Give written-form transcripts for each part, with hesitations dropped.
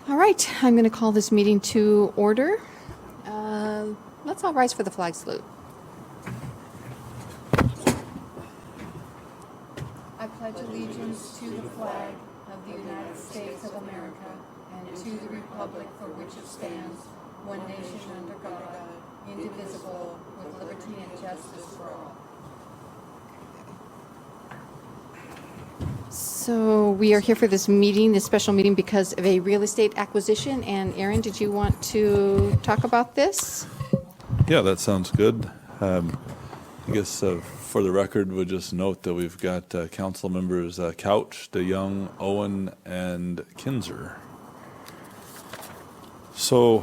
All right, I'm going to call this meeting to order. Let's all rise for the flag salute. I pledge allegiance to the flag of the United States of America and to the republic for which it stands, one nation under God, indivisible, with liberty and justice for all. So we are here for this meeting, this special meeting, because of a real estate acquisition. And Aaron, did you want to talk about this? Yeah, that sounds good. I guess for the record, we'll just note that we've got council members Couch, DeYoung, Owen, and Kinzer. So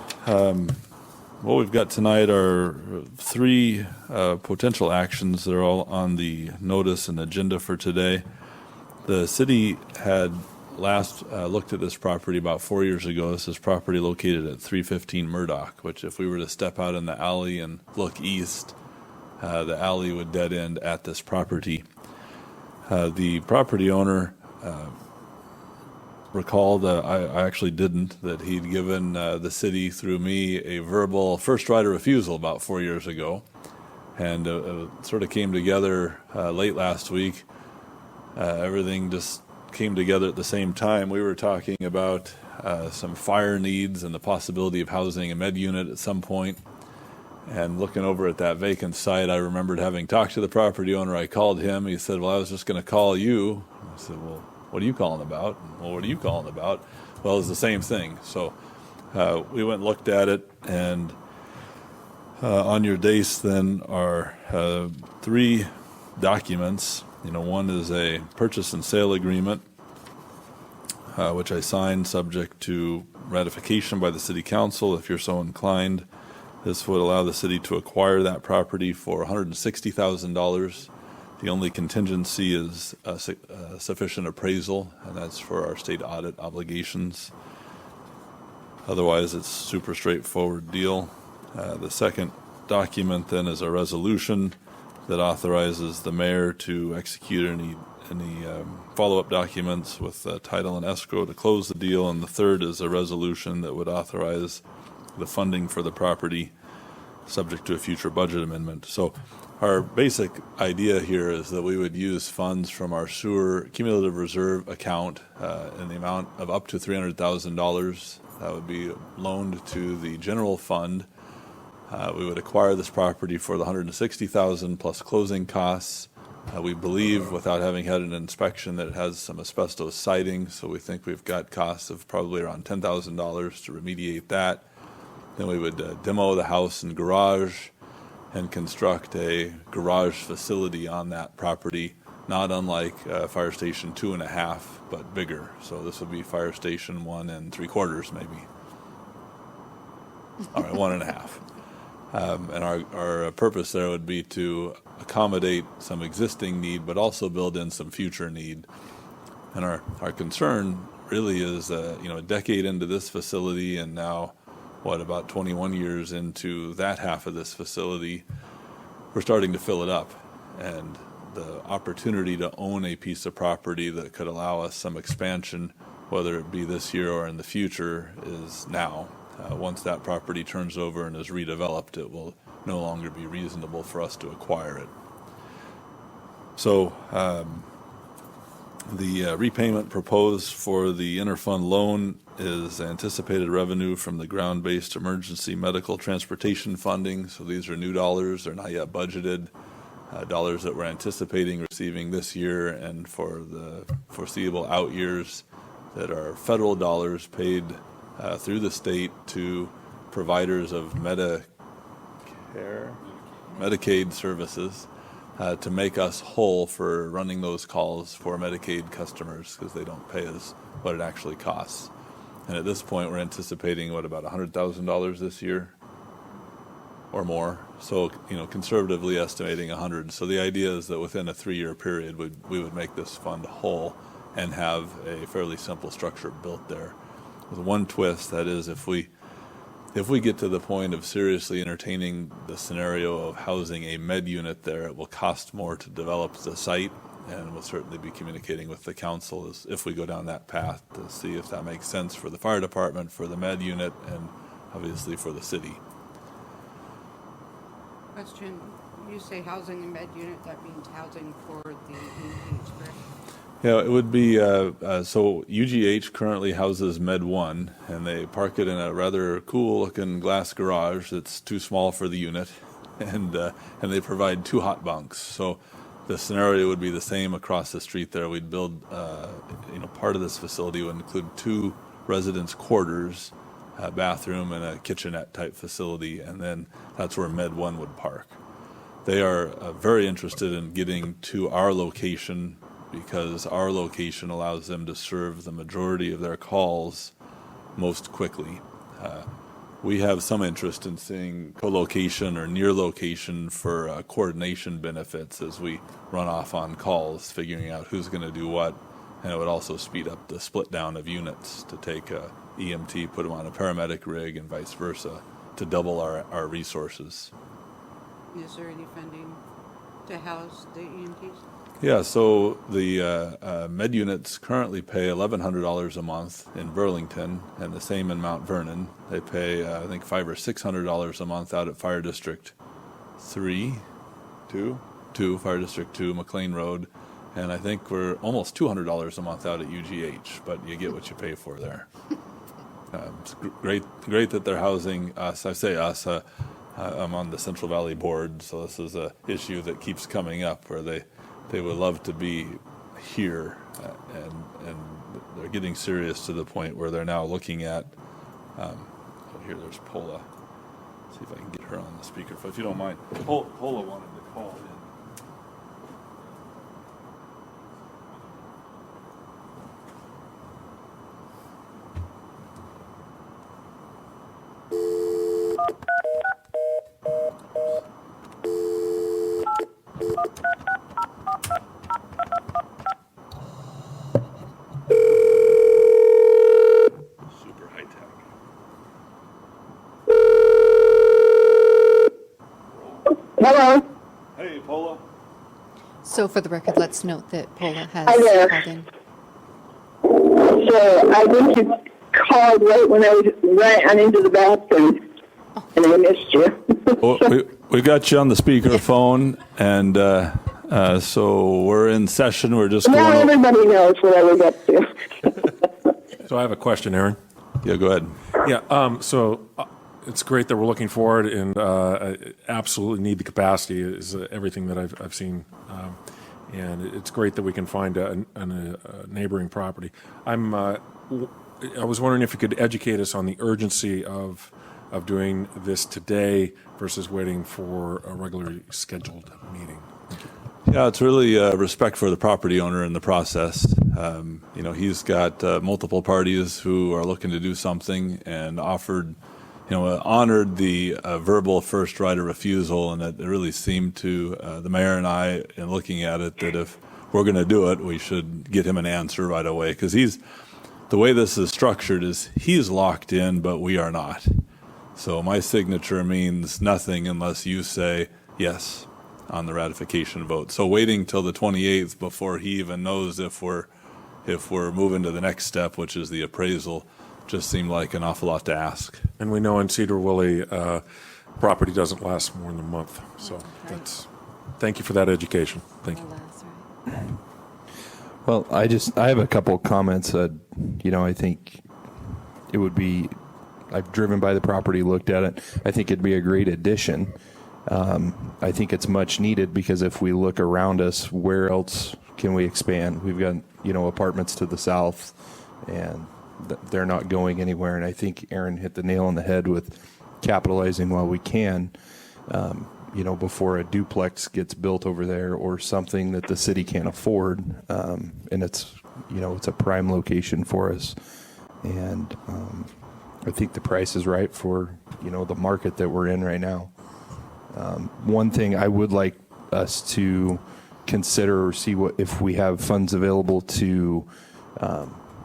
what we've got tonight are three potential actions that are all on the notice and agenda for today. The city had last looked at this property about 4 years ago. This is property located at 315 Murdoch, which if we were to step out in the alley and look east, the alley would dead end at this property. The property owner recalled, I actually didn't, that he'd given the city through me a verbal first right of refusal about 4 years ago. And it sort of came together late last week. Everything just came together at the same time. We were talking about some fire needs and the possibility of housing a med unit at some point. And looking over at that vacant site, I remembered having talked to the property owner. I called him. He said, well, I was just going to call you. I said, well, what are you calling about? Well, what are you calling about? Well, it's the same thing. So we went and looked at it. And on your dais then are three documents. One is a purchase and sale agreement, which I signed subject to ratification by the city council. If you're so inclined, this would allow the city to acquire that property for $160,000. The only contingency is sufficient appraisal, and that's for our state audit obligations. Otherwise, it's a super straightforward deal. The second document then is a resolution that authorizes the mayor to execute any follow-up documents with title and escrow to close the deal. And the third is a resolution that would authorize the funding for the property subject to a future budget amendment. So our basic idea here is that we would use funds from our sewer cumulative reserve account in the amount of up to $300,000. That would be loaned to the general fund. We would acquire this property for the $160,000 plus closing costs. We believe, without having had an inspection, that it has some asbestos siding, so we think we've got costs of probably around $10,000 to remediate that. Then we would demo the house and garage and construct a garage facility on that property, not unlike Fire Station 2.5, but bigger. So this would be Fire Station 1 3/4, maybe. All right, 1.5. And our purpose there would be to accommodate some existing need, but also build in some future need. And our concern really is, a decade into this facility, and now, about 21 years into that half of this facility, we're starting to fill it up. And the opportunity to own a piece of property that could allow us some expansion, whether it be this year or in the future, is now. Once that property turns over and is redeveloped, it will no longer be reasonable for us to acquire it. So the repayment proposed for the interfund loan is anticipated revenue from the ground-based emergency medical transportation funding. So these are new dollars. They're not yet budgeted. Dollars that we're anticipating receiving this year and for the foreseeable out years, that are federal dollars paid through the state to providers of Medicaid services to make us whole for running those calls for Medicaid customers, because they don't pay us what it actually costs. And at this point, we're anticipating about $100,000 this year or more. So, conservatively estimating 100. So the idea is that within a 3-year period, we would make this fund whole and have a fairly simple structure built there. With one twist, that is, if we get to the point of seriously entertaining the scenario of housing a med unit there, it will cost more to develop the site and we'll certainly be communicating with the council as if we go down that path to see if that makes sense for the fire department, for the med unit, and obviously for the city. Question, you say housing and med unit, that means housing for the EMTs, correct? Yeah, it would be, so UGH currently houses Med 1, and they park it in a rather cool-looking glass garage that's too small for the unit, and they provide 2 hot bunks. So the scenario would be the same across the street there. We'd build, part of this facility would include 2 residence quarters, a bathroom, and a kitchenette type facility, and then that's where Med 1 would park. They are very interested in getting to our location because our location allows them to serve the majority of their calls most quickly. We have some interest in seeing co-location or near location for coordination benefits as we run off on calls, figuring out who's going to do what, and it would also speed up the split down of units to take a EMT, put them on a paramedic rig, and vice versa, to double our resources. Is there any funding to house the EMTs? Yeah, so the med units currently pay $1,100 a month in Burlington, and the same in Mount Vernon. They pay, I think, $500 or $600 a month out at Fire District 2, Fire District 2, McLean Road, and I think we're almost $200 a month out at UGH, but you get what you pay for there. It's great that they're housing us. I say us. I'm on the Central Valley Board, so this is an issue that keeps coming up where they would love to be here, and they're getting serious to the point where they're now looking at, here there's Paula. See if I can get her on the speakerphone, if you don't mind. Paula wanted to call in. Hello. Hey, Paula. So for the record, let's note that Paula has Hi there. called in. So I think you called right when I ran into the bathroom, and I missed you. Well, we got you on the speakerphone, and so we're in session. We're just Now going. everybody knows what I was up to. So I have a question, Aaron. Yeah, go ahead. Yeah. It's great that we're looking forward, and I absolutely need the capacity. Is everything that I've seen, and it's great that we can find a neighboring property. I was wondering if you could educate us on the urgency of doing this today versus waiting for a regularly scheduled meeting. Yeah, it's really respect for the property owner in the process. He's got multiple parties who are looking to do something and offered, honored the verbal first right of refusal, and it really seemed to the mayor and I, in looking at it, that if we're going to do it, we should get him an answer right away. Because the way this is structured is he's locked in, but we are not. So my signature means nothing unless you say yes on the ratification vote. So waiting till the 28th before he even knows if we're moving to the next step, which is the appraisal, just seemed like an awful lot to ask. And we know in Sedro-Woolley, property doesn't last more than a month. So thank you for that education. Thank you. Well, I have a couple of comments. I think it would be, I've driven by the property, looked at it. I think it'd be a great addition. I think it's much needed because if we look around us, where else can we expand? We've got, apartments to the south, and they're not going anywhere. And I think Aaron hit the nail on the head with capitalizing while we can, before a duplex gets built over there or something that the city can't afford. And it's a prime location for us. And I think the price is right for, the market that we're in right now. One thing I would like us to consider or see if we have funds available to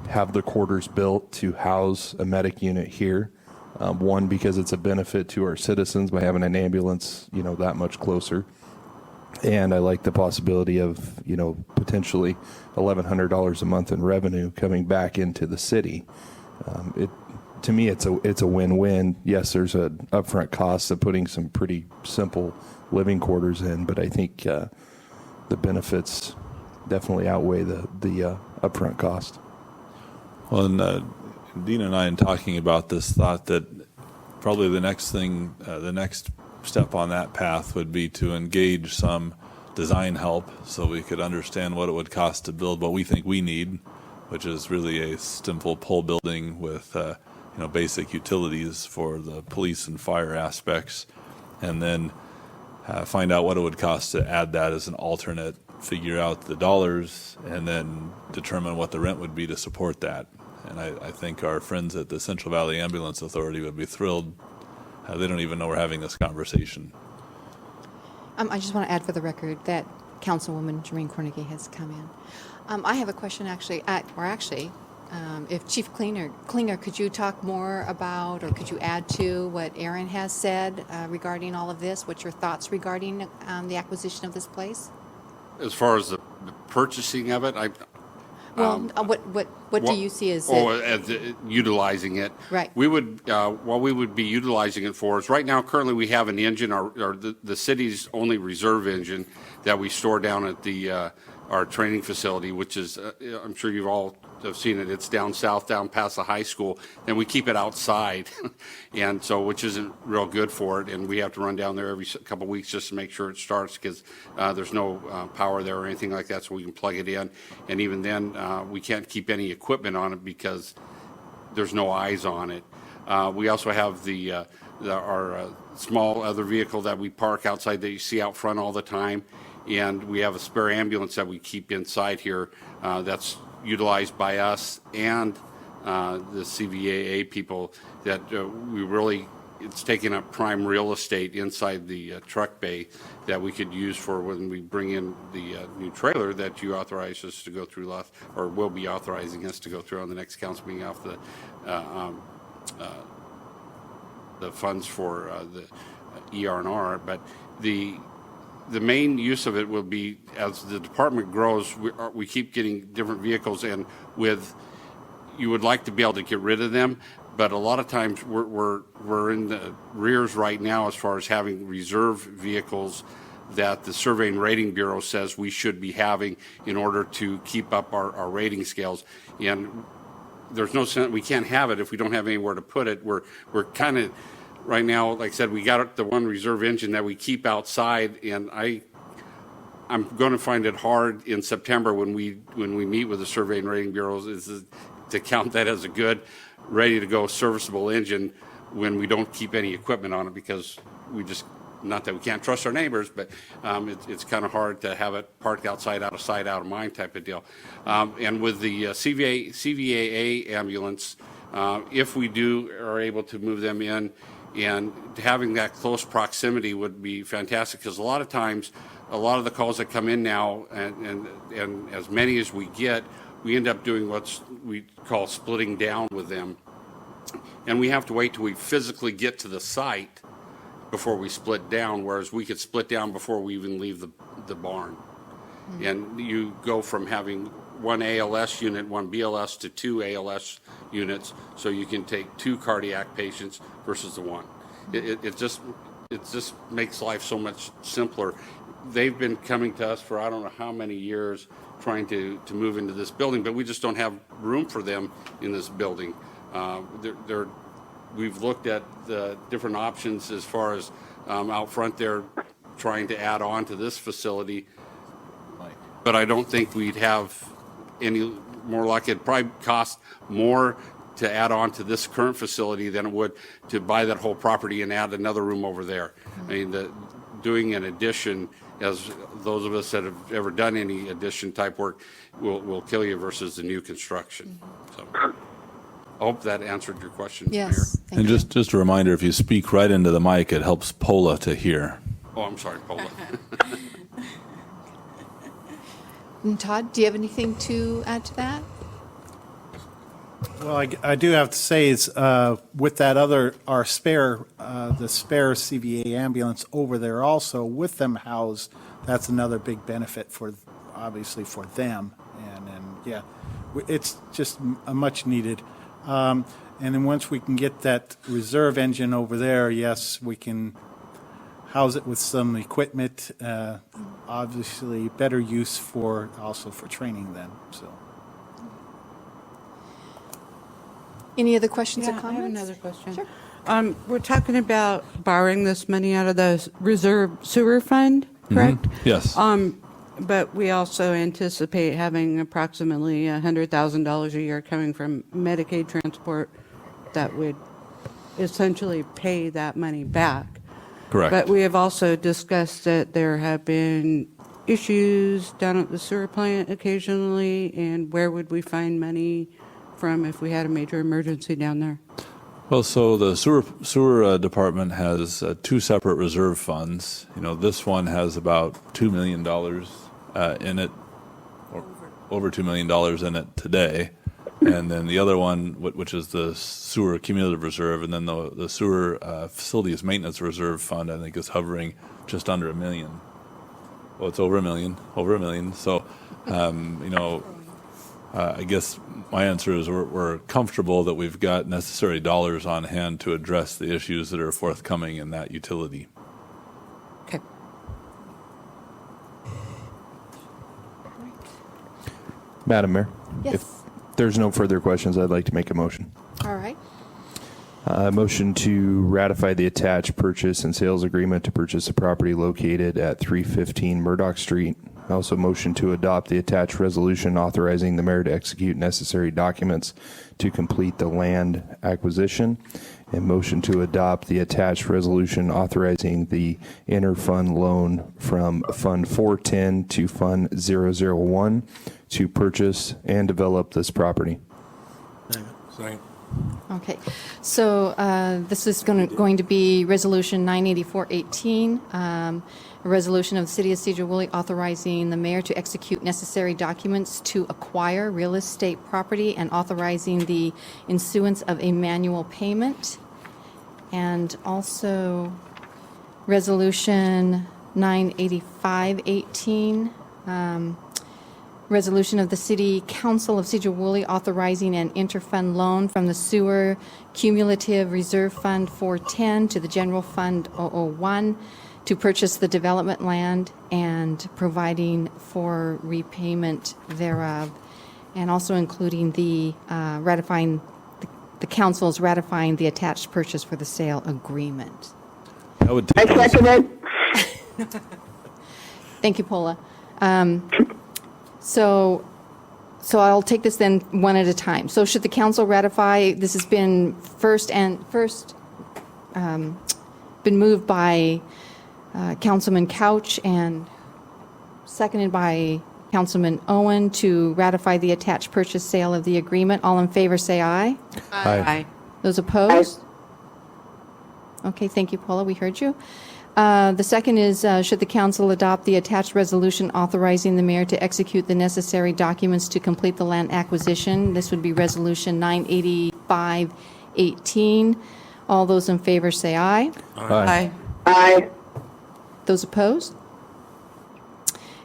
have the quarters built to house a medic unit here. One, because it's a benefit to our citizens by having an ambulance, that much closer. And I like the possibility of, potentially $1,100 a month in revenue coming back into the city. To me, it's a win-win. Yes, there's an upfront cost of putting some pretty simple living quarters in, but I think the benefits definitely outweigh the upfront cost. Well, and Dean and I, in talking about this, thought that probably the next step on that path would be to engage some design help so we could understand what it would cost to build what we think we need, which is really a simple pole building with basic utilities for the police and fire aspects, and then find out what it would cost to add that as an alternate, figure out the dollars, and then determine what the rent would be to support that. And I think our friends at the Central Valley Ambulance Authority would be thrilled. They don't even know we're having this conversation. I just want to add for the record that Councilwoman Jermaine Cornegie has come in. I have a question, actually, if Chief Klinger, could you talk more about, or could you add to what Aaron has said regarding all of this? What's your thoughts regarding the acquisition of this place? As far as the purchasing of it, What do you see as utilizing it? Right. We would, what we would be utilizing it for is, right now, currently we have an engine, the city's only reserve engine that we store down at our training facility, which is, I'm sure you've all have seen it. It's down south, down past the high school, and we keep it outside, and so, which isn't real good for it. And we have to run down there every couple of weeks just to make sure it starts, because there's no power there or anything like that, so we can plug it in. And even then, we can't keep any equipment on it because there's no eyes on it. We also have our small other vehicle that we park outside that you see out front all the time. And we have a spare ambulance that we keep inside here that's utilized by us and the CVAA people that it's taking up prime real estate inside the truck bay that we could use for when we bring in the new trailer that you authorized us to go through or will be authorizing us to go through on the next council meeting off the funds for the ER&R. But the main use of it will be, as the department grows, we keep getting different vehicles, and you would like to be able to get rid of them, but a lot of times we're in the rears right now as far as having reserve vehicles that the Survey and Rating Bureau says we should be having in order to keep up our rating scales. And there's no sense, we can't have it if we don't have anywhere to put it. We're kind of, right now, like I said, we got the one reserve engine that we keep outside, and I'm going to find it hard in September when we meet with the Survey and Rating Bureaus is to count that as a good, ready-to-go serviceable engine when we don't keep any equipment on it, because we just, not that we can't trust our neighbors, but it's kind of hard to have it parked outside, out of sight, out of mind type of deal. And with the CVAA ambulance, if we are able to move them in, and having that close proximity would be fantastic, because a lot of times, a lot of the calls that come in now, and as many as we get, we end up doing what we call splitting down with them. And we have to wait till we physically get to the site before we split down, whereas we could split down before we even leave the barn. Mm-hmm. And you go from having one ALS unit, one BLS, to two ALS units, so you can take two cardiac patients versus the one. It just makes life so much simpler. They've been coming to us for I don't know how many years trying to move into this building, but we just don't have room for them in this building. We've looked at the different options as far as out front there trying to add on to this facility, but I don't think we'd have any more luck. It'd probably cost more to add on to this current facility than it would to buy that whole property and add another room over there. I mean, doing an addition, as those of us that have ever done any addition type work, will kill you versus the new construction. So I hope that answered your question, Yes. Mayor. And just a reminder, if you speak right into the mic, it helps Paula to hear. Oh, I'm sorry, Paula. And Todd, do you have anything to add to that? Well, I do have to say is with that the spare CVA ambulance over there also, with them housed that's another big benefit obviously for them. And yeah, it's just a much needed. And then once we can get that reserve engine over there, yes, we can house it with some equipment. Obviously, better use also for training then. So. Any other questions or Yeah, I comments? have another question. Sure. We're talking about borrowing this money out of the reserve sewer fund, correct? Yes. But we also anticipate having approximately $100,000 a year coming from Medicaid transport that would essentially pay that money back. Correct. But we have also discussed that there have been issues down at the sewer plant occasionally, and where would we find money from if we had a major emergency down there? Well, so the sewer department has two separate reserve funds. This one has about $2 million in it, or over $2 million in it today. And then the other one, which is the sewer cumulative reserve, and then the sewer facilities maintenance reserve fund, I think is hovering just under $1 million. Well, it's over $1 million. So, I guess my answer is we're comfortable that we've got necessary dollars on hand to address the issues that are forthcoming in that utility. Okay. Madam Mayor? Yes. If there's no further questions, I'd like to make a motion. All right. Motion to ratify the attached purchase and sales agreement to purchase a property located at 315 Murdoch Street. Also motion to adopt the attached resolution authorizing the mayor to execute necessary documents to complete the land acquisition. And motion to adopt the attached resolution authorizing the interfund loan from Fund 410 to Fund 001 to purchase and develop this property. Second. Okay, so this is going to be Resolution 98418, a resolution of the City of Sedro-Woolley authorizing the mayor to execute necessary documents to acquire real estate property and authorizing the issuance of a manual payment. And also Resolution 98518, resolution of the City Council of Sedro-Woolley authorizing an interfund loan from the Sewer Cumulative Reserve Fund 410 to the General Fund 001 to purchase the development land and providing for repayment thereof, and also including the ratifying, the council's ratifying the attached purchase for the sale agreement. I would I take those- second it. Thank you, Paula. So I'll take this then one at a time. So should the council ratify, this has been been moved by Councilman Couch and seconded by Councilman Owen to ratify the attached purchase sale of the agreement. All in favor, say aye. Aye. Those opposed? Okay, thank you, Paula, we heard you. The second is, should the council adopt the attached resolution authorizing the mayor to execute the necessary documents to complete the land acquisition? This would be Resolution 98518. All those in favor say aye. Aye. Aye. Those opposed?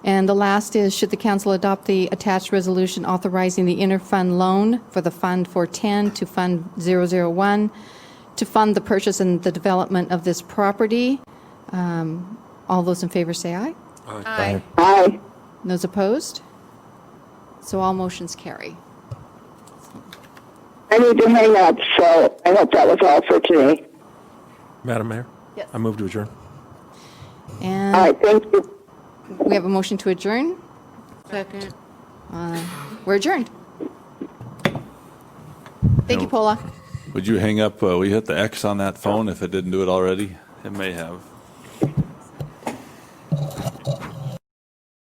And the last is, should the council adopt the attached resolution authorizing the interfund loan for the Fund 410 to Fund 001 to fund the purchase and the development of this property? All those in favor say aye. Aye. Aye. Those opposed? So all motions carry. I need to hang up, so I hope that was all for today. Madam Mayor? Yes. I move to adjourn. All And right, thank you. we have a motion to adjourn. Second. We're adjourned. Thank you, Paula. Would you hang up? We hit the X on that phone if it didn't do it already. It may have.